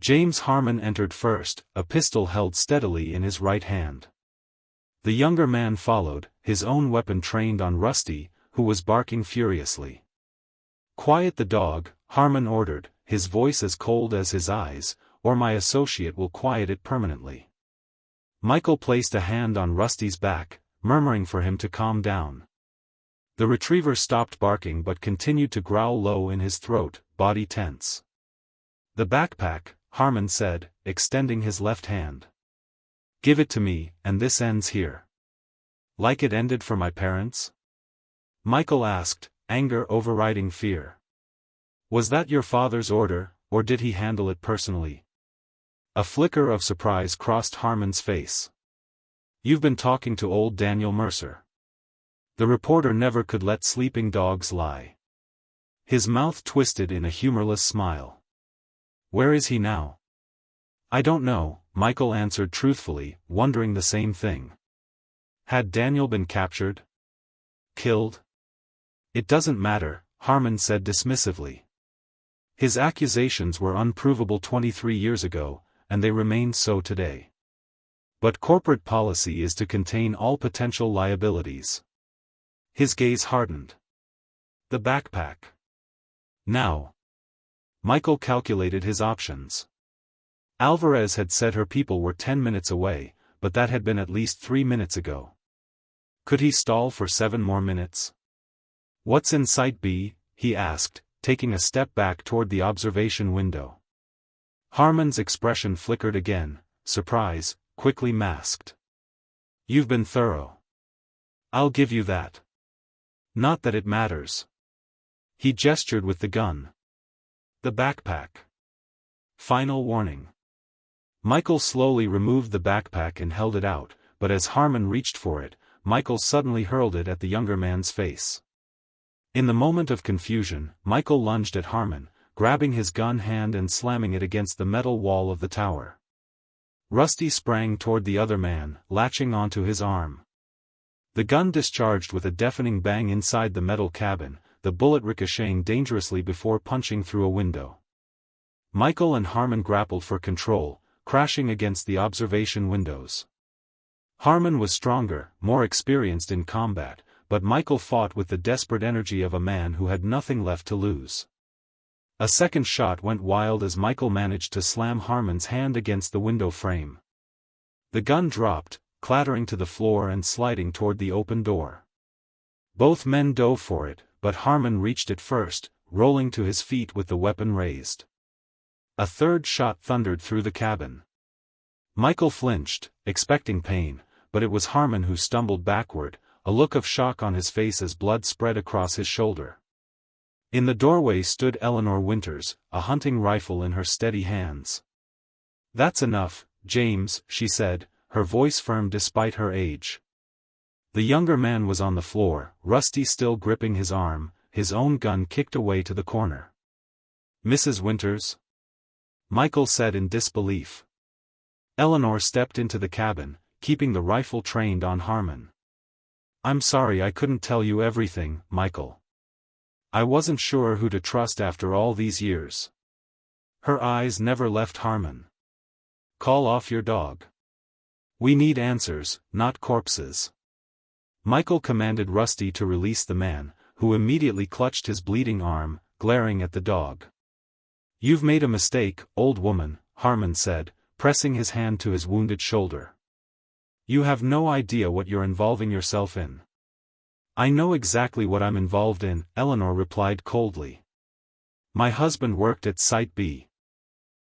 James Harmon entered first, a pistol held steadily in his right hand. The younger man followed, his own weapon trained on Rusty, who was barking furiously. "Quiet the dog," Harmon ordered, his voice as cold as his eyes, "or my associate will quiet it permanently." Michael placed a hand on Rusty's back, murmuring for him to calm down. The retriever stopped barking but continued to growl low in his throat, body tense. "The backpack," Harmon said, extending his left hand. "Give it to me, and this ends here." "Like it ended for my parents?" Michael asked, anger overriding fear. "Was that your father's order, or did he handle it personally?" A flicker of surprise crossed Harmon's face. "You've been talking to old Daniel Mercer." The reporter never could let sleeping dogs lie. His mouth twisted in a humorless smile. "Where is he now?" "I don't know," Michael answered truthfully, wondering the same thing. Had Daniel been captured? Killed? It doesn't matter, Harmon said dismissively. His accusations were unprovable 23 years ago, and they remain so today. But corporate policy is to contain all potential liabilities. His gaze hardened. The backpack. Now. Michael calculated his options. Alvarez had said her people were 10 minutes away, but that had been at least 3 minutes ago. Could he stall for 7 more minutes? What's in Site B? He asked, taking a step back toward the observation window. Harmon's expression flickered again, surprise, quickly masked. You've been thorough. I'll give you that. Not that it matters. He gestured with the gun. The backpack. Final warning. Michael slowly removed the backpack and held it out, but as Harmon reached for it, Michael suddenly hurled it at the younger man's face. In the moment of confusion, Michael lunged at Harmon, grabbing his gun hand and slamming it against the metal wall of the tower. Rusty sprang toward the other man, latching onto his arm. The gun discharged with a deafening bang inside the metal cabin, the bullet ricocheting dangerously before punching through a window. Michael and Harmon grappled for control, crashing against the observation windows. Harmon was stronger, more experienced in combat, but Michael fought with the desperate energy of a man who had nothing left to lose. A second shot went wild as Michael managed to slam Harmon's hand against the window frame. The gun dropped, clattering to the floor and sliding toward the open door. Both men dove for it, but Harmon reached it first, rolling to his feet with the weapon raised. A third shot thundered through the cabin. Michael flinched, expecting pain, but it was Harmon who stumbled backward, a look of shock on his face as blood spread across his shoulder. In the doorway stood Eleanor Winters, a hunting rifle in her steady hands. "That's enough, James," she said, her voice firm despite her age. The younger man was on the floor, Rusty still gripping his arm, his own gun kicked away to the corner. "Mrs. Winters?" Michael said in disbelief. Eleanor stepped into the cabin, keeping the rifle trained on Harmon. "I'm sorry I couldn't tell you everything, Michael. I wasn't sure who to trust after all these years." Her eyes never left Harmon. "Call off your dog. We need answers, not corpses." Michael commanded Rusty to release the man, who immediately clutched his bleeding arm, glaring at the dog. "You've made a mistake, old woman," Harmon said, pressing his hand to his wounded shoulder. "You have no idea what you're involving yourself in." "I know exactly what I'm involved in," Eleanor replied coldly. "My husband worked at Site B.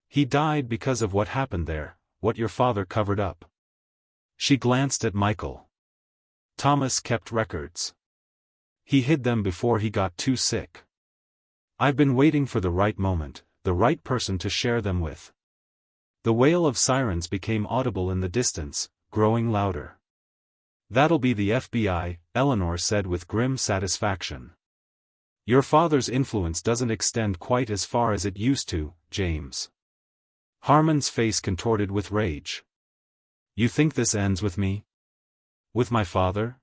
He died because of what happened there, what your father covered up." She glanced at Michael. "Thomas kept records. He hid them before he got too sick. I've been waiting for the right moment, the right person to share them with." The wail of sirens became audible in the distance, growing louder. "That'll be the FBI," Eleanor said with grim satisfaction. "Your father's influence doesn't extend quite as far as it used to, James." Harmon's face contorted with rage. "You think this ends with me? With my father?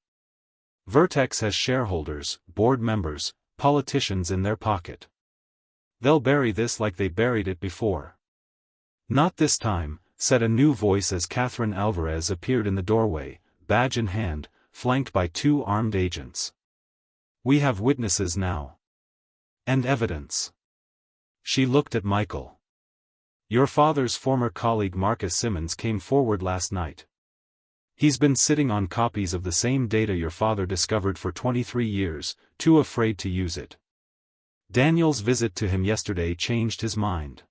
Vertex has shareholders, board members, politicians in their pocket. They'll bury this like they buried it before." "Not this time," said a new voice as Catherine Alvarez appeared in the doorway, badge in hand, flanked by 2 armed agents. "We have witnesses now. And evidence." She looked at Michael. "Your father's former colleague Marcus Simmons came forward last night. He's been sitting on copies of the same data your father discovered for 23 years, too afraid to use it. Daniel's visit to him yesterday changed his mind."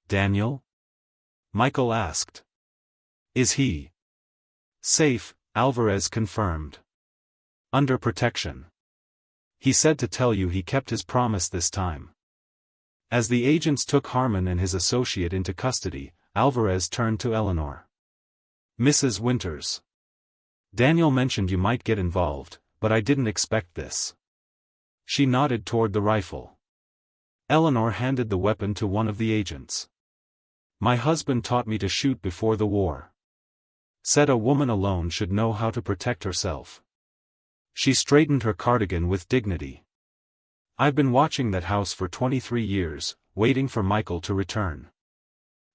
"Daniel?" Michael asked. "Is he safe?" Alvarez confirmed. "Under protection. He said to tell you he kept his promise this time." As the agents took Harmon and his associate into custody, Alvarez turned to Eleanor. "Mrs. Winters. Daniel mentioned you might get involved, but I didn't expect this." She nodded toward the rifle. Eleanor handed the weapon to one of the agents. My husband taught me to shoot before the war. Said a woman alone should know how to protect herself. She straightened her cardigan with dignity. I've been watching that house for 23 years, waiting for Michael to return.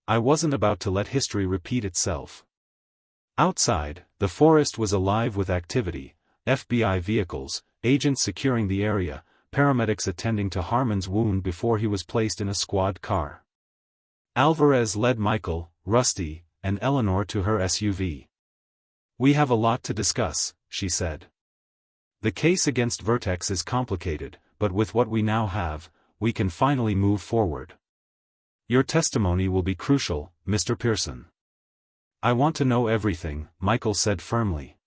I wasn't about to let history repeat itself. Outside, the forest was alive with activity, FBI vehicles, agents securing the area, paramedics attending to Harmon's wound before he was placed in a squad car. Alvarez led Michael, Rusty, and Eleanor to her SUV. We have a lot to discuss, she said. The case against Vertex is complicated, but with what we now have, we can finally move forward. Your testimony will be crucial, Mr. Pearson. I want to know everything, Michael said firmly.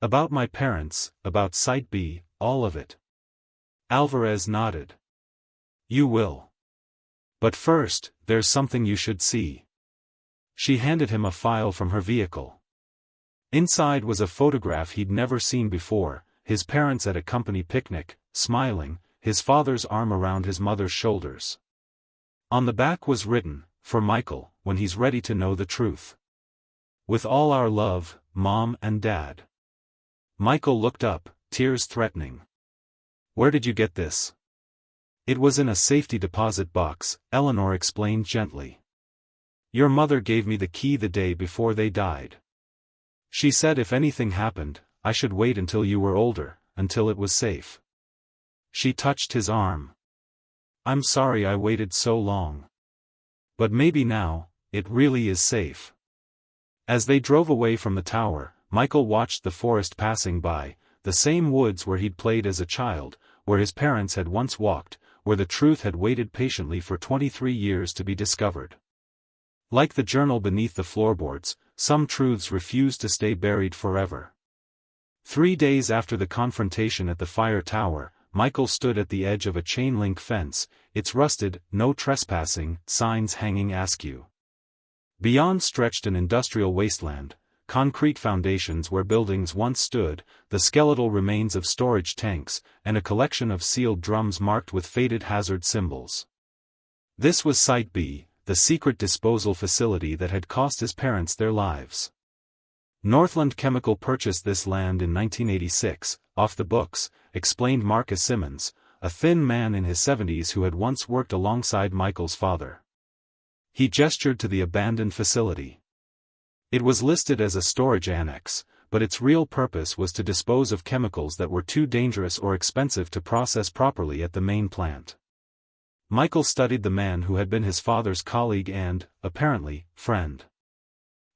About my parents, about Site B, all of it. Alvarez nodded. You will. But first, there's something you should see. She handed him a file from her vehicle. Inside was a photograph he'd never seen before, his parents at a company picnic, smiling, his father's arm around his mother's shoulders. On the back was written, "For Michael, when he's ready to know the truth. With all our love, Mom and Dad." Michael looked up, tears threatening. Where did you get this? It was in a safety deposit box, Eleanor explained gently. Your mother gave me the key the day before they died. She said if anything happened, I should wait until you were older, until it was safe. She touched his arm. I'm sorry I waited so long. But maybe now, it really is safe. As they drove away from the tower, Michael watched the forest passing by, the same woods where he'd played as a child, where his parents had once walked, where the truth had waited patiently for 23 years to be discovered. Like the journal beneath the floorboards, some truths refused to stay buried forever. 3 days after the confrontation at the fire tower, Michael stood at the edge of a chain-link fence, its rusted, "No trespassing" signs hanging askew. Beyond stretched an industrial wasteland, concrete foundations where buildings once stood, the skeletal remains of storage tanks, and a collection of sealed drums marked with faded hazard symbols. This was Site B, the secret disposal facility that had cost his parents their lives. Northland Chemical purchased this land in 1986, off the books, explained Marcus Simmons, a thin man in his 70s who had once worked alongside Michael's father. He gestured to the abandoned facility. It was listed as a storage annex, but its real purpose was to dispose of chemicals that were too dangerous or expensive to process properly at the main plant. Michael studied the man who had been his father's colleague and, apparently, friend.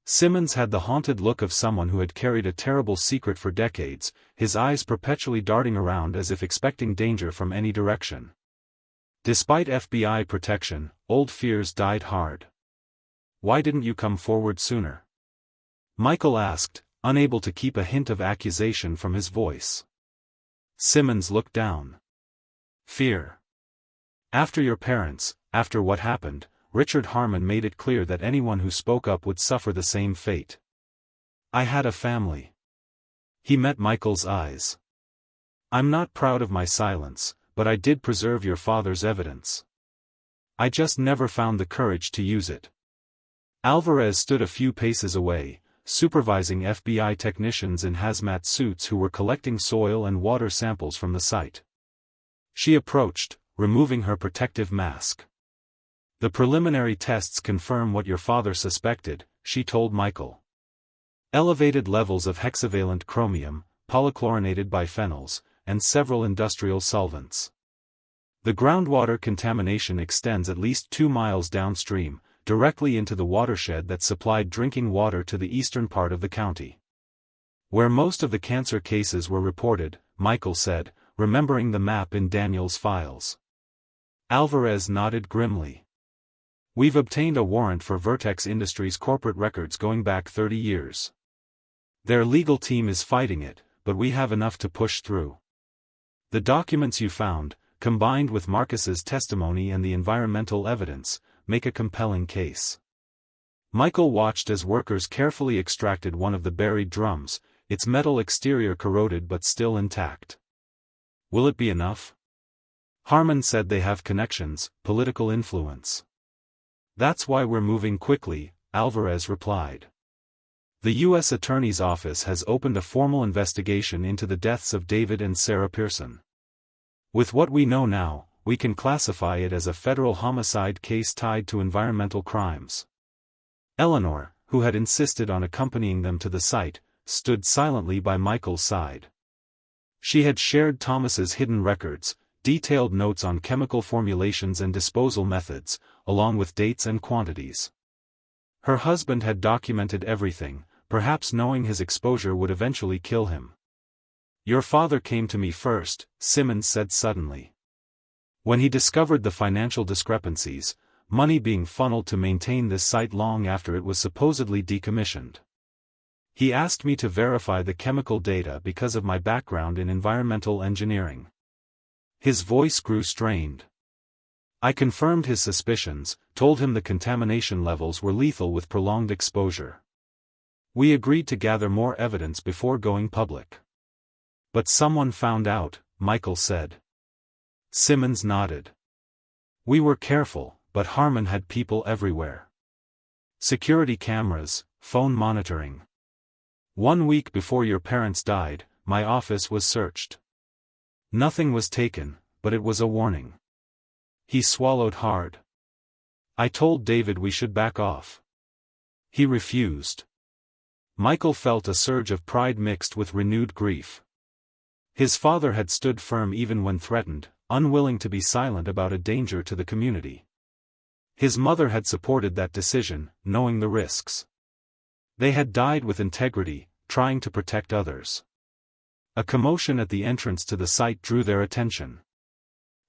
Simmons had the haunted look of someone who had carried a terrible secret for decades, his eyes perpetually darting around as if expecting danger from any direction. Despite FBI protection, old fears died hard. Why didn't you come forward sooner? Michael asked, unable to keep a hint of accusation from his voice. Simmons looked down. Fear. After your parents, after what happened, Richard Harmon made it clear that anyone who spoke up would suffer the same fate. I had a family. He met Michael's eyes. I'm not proud of my silence, but I did preserve your father's evidence. I just never found the courage to use it. Alvarez stood a few paces away, supervising FBI technicians in hazmat suits who were collecting soil and water samples from the site. She approached, removing her protective mask. The preliminary tests confirm what your father suspected, she told Michael. Elevated levels of hexavalent chromium, polychlorinated biphenyls, and several industrial solvents. The groundwater contamination extends at least 2 miles downstream, directly into the watershed that supplied drinking water to the eastern part of the county. Where most of the cancer cases were reported, Michael said, remembering the map in Daniel's files. Alvarez nodded grimly. We've obtained a warrant for Vertex Industries' corporate records going back 30 years. Their legal team is fighting it, but we have enough to push through. The documents you found, combined with Marcus's testimony and the environmental evidence, make a compelling case. Michael watched as workers carefully extracted one of the buried drums, its metal exterior corroded but still intact. Will it be enough? Harmon said they have connections, political influence. That's why we're moving quickly, Alvarez replied. The U.S. Attorney's Office has opened a formal investigation into the deaths of David and Sarah Pearson. With what we know now, we can classify it as a federal homicide case tied to environmental crimes. Eleanor, who had insisted on accompanying them to the site, stood silently by Michael's side. She had shared Thomas's hidden records, detailed notes on chemical formulations and disposal methods, along with dates and quantities. Her husband had documented everything, perhaps knowing his exposure would eventually kill him. "Your father came to me first," Simmons said suddenly. "When he discovered the financial discrepancies, money being funneled to maintain this site long after it was supposedly decommissioned. He asked me to verify the chemical data because of my background in environmental engineering." His voice grew strained. "I confirmed his suspicions, told him the contamination levels were lethal with prolonged exposure. We agreed to gather more evidence before going public." "But someone found out," Michael said. Simmons nodded. "We were careful, but Harmon had people everywhere. Security cameras, phone monitoring. 1 week before your parents died, my office was searched. Nothing was taken, but it was a warning." He swallowed hard. "I told David we should back off. He refused." Michael felt a surge of pride mixed with renewed grief. His father had stood firm even when threatened, unwilling to be silent about a danger to the community. His mother had supported that decision, knowing the risks. They had died with integrity, trying to protect others. A commotion at the entrance to the site drew their attention.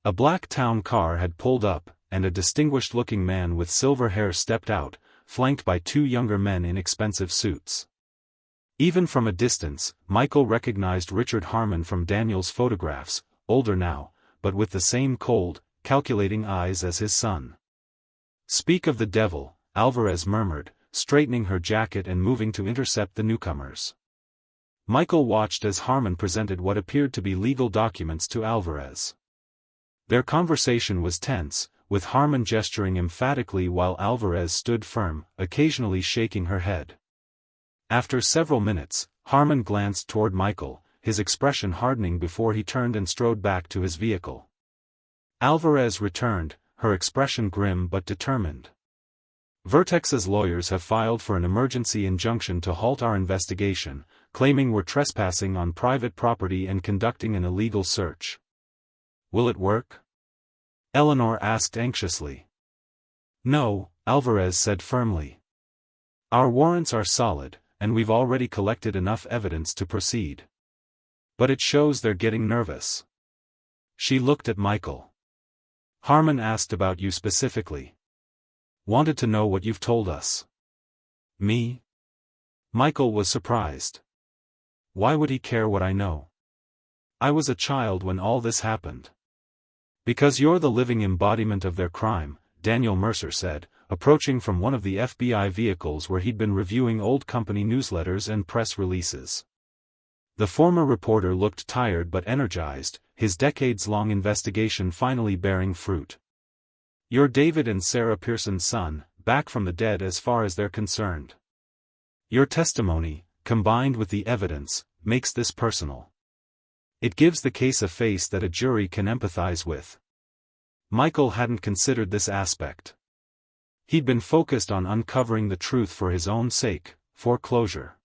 A black town car had pulled up, and a distinguished-looking man with silver hair stepped out, flanked by 2 younger men in expensive suits. Even from a distance, Michael recognized Richard Harmon from Daniel's photographs, older now, but with the same cold, calculating eyes as his son. "Speak of the devil," Alvarez murmured, straightening her jacket and moving to intercept the newcomers. Michael watched as Harmon presented what appeared to be legal documents to Alvarez. Their conversation was tense, with Harmon gesturing emphatically while Alvarez stood firm, occasionally shaking her head. After several minutes, Harmon glanced toward Michael, his expression hardening before he turned and strode back to his vehicle. Alvarez returned, her expression grim but determined. "Vertex's lawyers have filed for an emergency injunction to halt our investigation, claiming we're trespassing on private property and conducting an illegal search. Will it work?" Eleanor asked anxiously. "No," Alvarez said firmly. "Our warrants are solid, and we've already collected enough evidence to proceed. But it shows they're getting nervous." She looked at Michael. "Harmon asked about you specifically. Wanted to know what you've told us." "Me?" Michael was surprised. "Why would he care what I know? I was a child when all this happened." "Because you're the living embodiment of their crime," Daniel Mercer said, approaching from one of the FBI vehicles where he'd been reviewing old company newsletters and press releases. The former reporter looked tired but energized, his decades-long investigation finally bearing fruit. "You're David and Sarah Pearson's son, back from the dead as far as they're concerned. Your testimony, combined with the evidence, makes this personal. It gives the case a face that a jury can empathize with." Michael hadn't considered this aspect. He'd been focused on uncovering the truth for his own sake, for closure.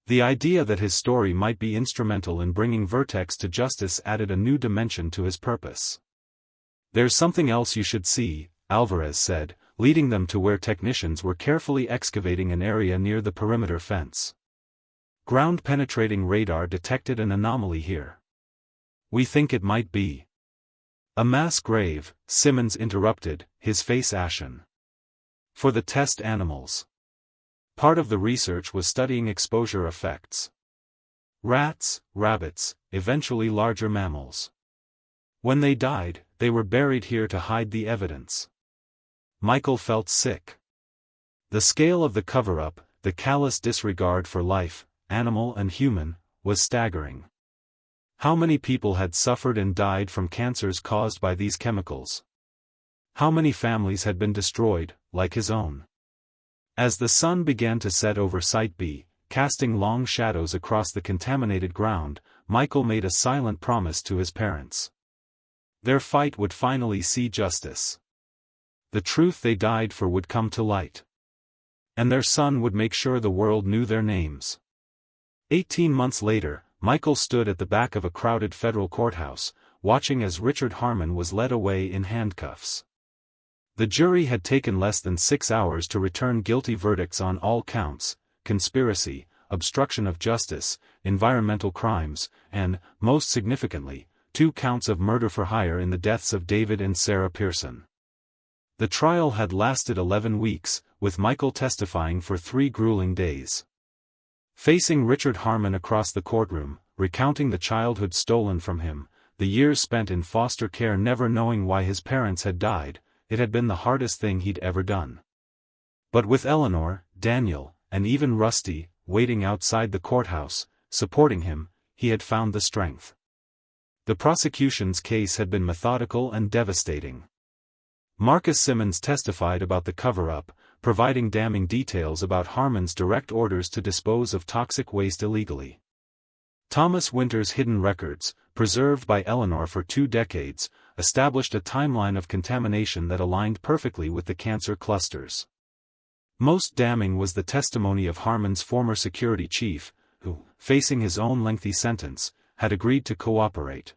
The idea that his story might be instrumental in bringing Vertex to justice added a new dimension to his purpose. "There's something else you should see," Alvarez said, leading them to where technicians were carefully excavating an area near the perimeter fence. "Ground-penetrating radar detected an anomaly here. We think it might be a mass grave," Simmons interrupted, his face ashen. "For the test animals. Part of the research was studying exposure effects. Rats, rabbits, eventually larger mammals. When they died, they were buried here to hide the evidence." Michael felt sick. The scale of the cover-up, the callous disregard for life, animal and human, was staggering. How many people had suffered and died from cancers caused by these chemicals? How many families had been destroyed, like his own. As the sun began to set over Site B, casting long shadows across the contaminated ground, Michael made a silent promise to his parents. Their fight would finally see justice. The truth they died for would come to light. And their son would make sure the world knew their names. 18 months later, Michael stood at the back of a crowded federal courthouse, watching as Richard Harmon was led away in handcuffs. The jury had taken less than 6 hours to return guilty verdicts on all counts: conspiracy, obstruction of justice, environmental crimes, and, most significantly, 2 counts of murder for hire in the deaths of David and Sarah Pearson. The trial had lasted 11 weeks, with Michael testifying for 3 grueling days. Facing Richard Harmon across the courtroom, recounting the childhood stolen from him, the years spent in foster care never knowing why his parents had died, it had been the hardest thing he'd ever done. But with Eleanor, Daniel, and even Rusty, waiting outside the courthouse, supporting him, he had found the strength. The prosecution's case had been methodical and devastating. Marcus Simmons testified about the cover-up, providing damning details about Harmon's direct orders to dispose of toxic waste illegally. Thomas Winter's hidden records, preserved by Eleanor for 2 decades, established a timeline of contamination that aligned perfectly with the cancer clusters. Most damning was the testimony of Harmon's former security chief, who, facing his own lengthy sentence, had agreed to cooperate.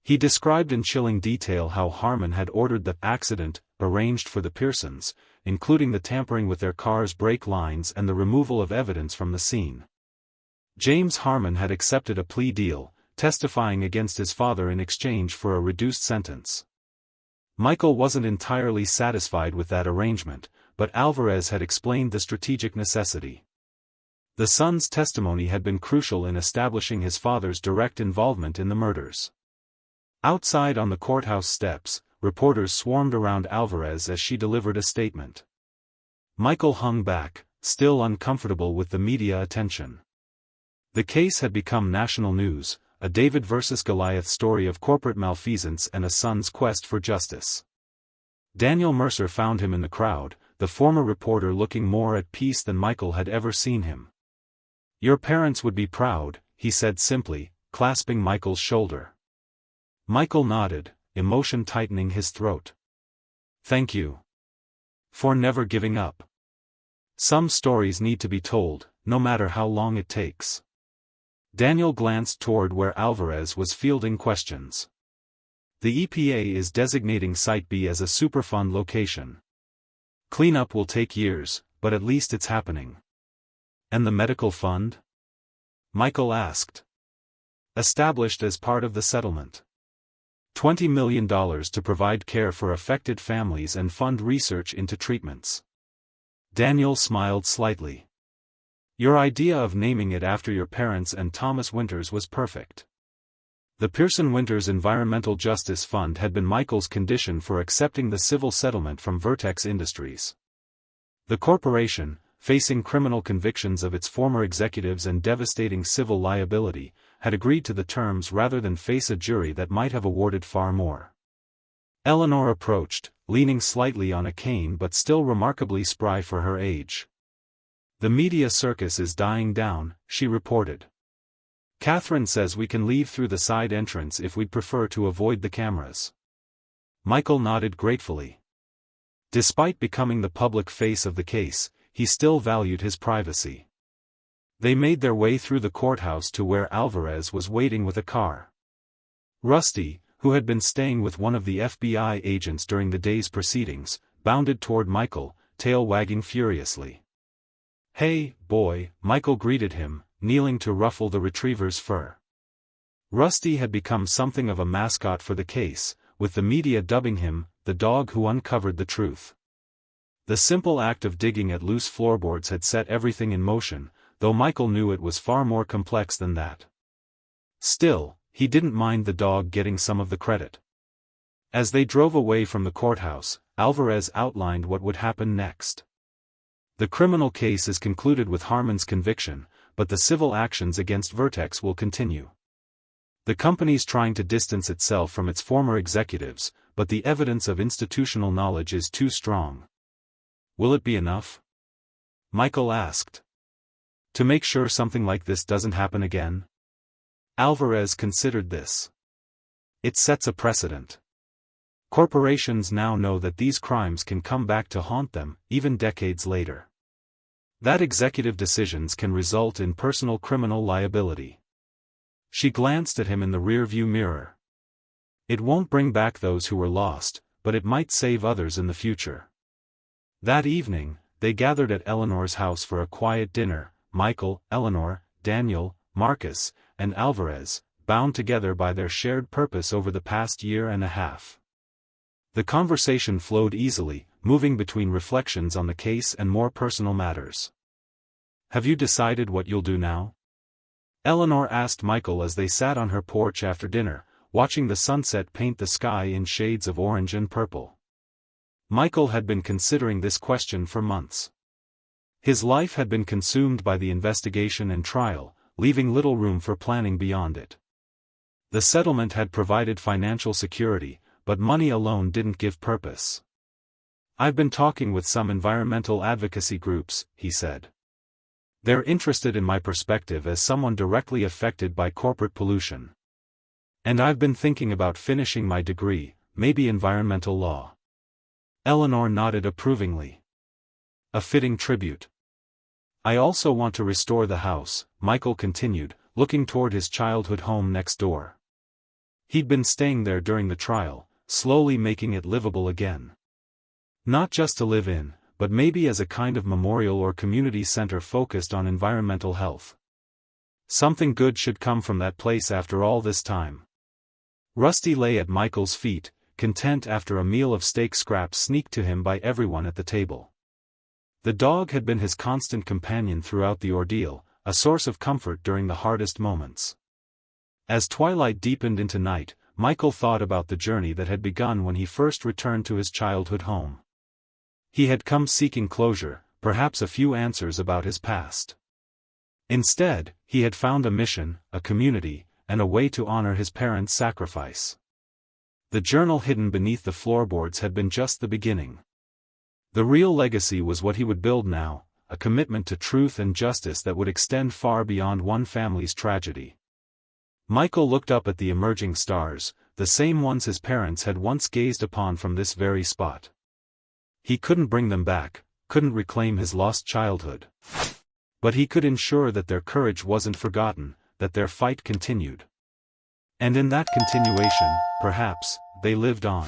He described in chilling detail how Harmon had ordered the accident arranged for the Pearsons, including the tampering with their car's brake lines and the removal of evidence from the scene. James Harmon had accepted a plea deal, testifying against his father in exchange for a reduced sentence. Michael wasn't entirely satisfied with that arrangement, but Alvarez had explained the strategic necessity. The son's testimony had been crucial in establishing his father's direct involvement in the murders. Outside on the courthouse steps, reporters swarmed around Alvarez as she delivered a statement. Michael hung back, still uncomfortable with the media attention. The case had become national news, a David versus Goliath story of corporate malfeasance and a son's quest for justice. Daniel Mercer found him in the crowd, the former reporter looking more at peace than Michael had ever seen him. "Your parents would be proud," he said simply, clasping Michael's shoulder. Michael nodded, emotion tightening his throat. "Thank you. For never giving up. Some stories need to be told, no matter how long it takes." Daniel glanced toward where Alvarez was fielding questions. "The EPA is designating Site B as a Superfund location. Cleanup will take years, but at least it's happening." "And the medical fund?" Michael asked. "Established as part of the settlement. $20 million to provide care for affected families and fund research into treatments." Daniel smiled slightly. "Your idea of naming it after your parents and Thomas Winters was perfect." The Pearson Winters Environmental Justice Fund had been Michael's condition for accepting the civil settlement from Vertex Industries. The corporation, facing criminal convictions of its former executives and devastating civil liability, had agreed to the terms rather than face a jury that might have awarded far more. Eleanor approached, leaning slightly on a cane but still remarkably spry for her age. "The media circus is dying down," she reported. "Catherine says we can leave through the side entrance if we'd prefer to avoid the cameras." Michael nodded gratefully. Despite becoming the public face of the case, he still valued his privacy. They made their way through the courthouse to where Alvarez was waiting with a car. Rusty, who had been staying with one of the FBI agents during the day's proceedings, bounded toward Michael, tail wagging furiously. "Hey, boy," Michael greeted him, kneeling to ruffle the retriever's fur. Rusty had become something of a mascot for the case, with the media dubbing him the dog who uncovered the truth. The simple act of digging at loose floorboards had set everything in motion, though Michael knew it was far more complex than that. Still, he didn't mind the dog getting some of the credit. As they drove away from the courthouse, Alvarez outlined what would happen next. "The criminal case is concluded with Harmon's conviction, but the civil actions against Vertex will continue. The company's trying to distance itself from its former executives, but the evidence of institutional knowledge is too strong. Will it be enough? Michael asked. To make sure something like this doesn't happen again? Alvarez considered this. It sets a precedent. Corporations now know that these crimes can come back to haunt them, even decades later. That executive decisions can result in personal criminal liability. She glanced at him in the rearview mirror. It won't bring back those who were lost, but it might save others in the future. That evening, they gathered at Eleanor's house for a quiet dinner. Michael, Eleanor, Daniel, Marcus, and Alvarez, bound together by their shared purpose over the past year and a half. The conversation flowed easily, moving between reflections on the case and more personal matters. Have you decided what you'll do now? Eleanor asked Michael as they sat on her porch after dinner, watching the sunset paint the sky in shades of orange and purple. Michael had been considering this question for months. His life had been consumed by the investigation and trial, leaving little room for planning beyond it. The settlement had provided financial security, but money alone didn't give purpose. I've been talking with some environmental advocacy groups, he said. They're interested in my perspective as someone directly affected by corporate pollution. And I've been thinking about finishing my degree, maybe environmental law. Eleanor nodded approvingly. A fitting tribute. I also want to restore the house, Michael continued, looking toward his childhood home next door. He'd been staying there during the trial, slowly making it livable again. Not just to live in, but maybe as a kind of memorial or community center focused on environmental health. Something good should come from that place after all this time. Rusty lay at Michael's feet, content after a meal of steak scraps sneaked to him by everyone at the table. The dog had been his constant companion throughout the ordeal, a source of comfort during the hardest moments. As twilight deepened into night, Michael thought about the journey that had begun when he first returned to his childhood home. He had come seeking closure, perhaps a few answers about his past. Instead, he had found a mission, a community, and a way to honor his parents' sacrifice. The journal hidden beneath the floorboards had been just the beginning. The real legacy was what he would build now, a commitment to truth and justice that would extend far beyond one family's tragedy. Michael looked up at the emerging stars, the same ones his parents had once gazed upon from this very spot. He couldn't bring them back, couldn't reclaim his lost childhood. But he could ensure that their courage wasn't forgotten, that their fight continued. And in that continuation, perhaps, they lived on.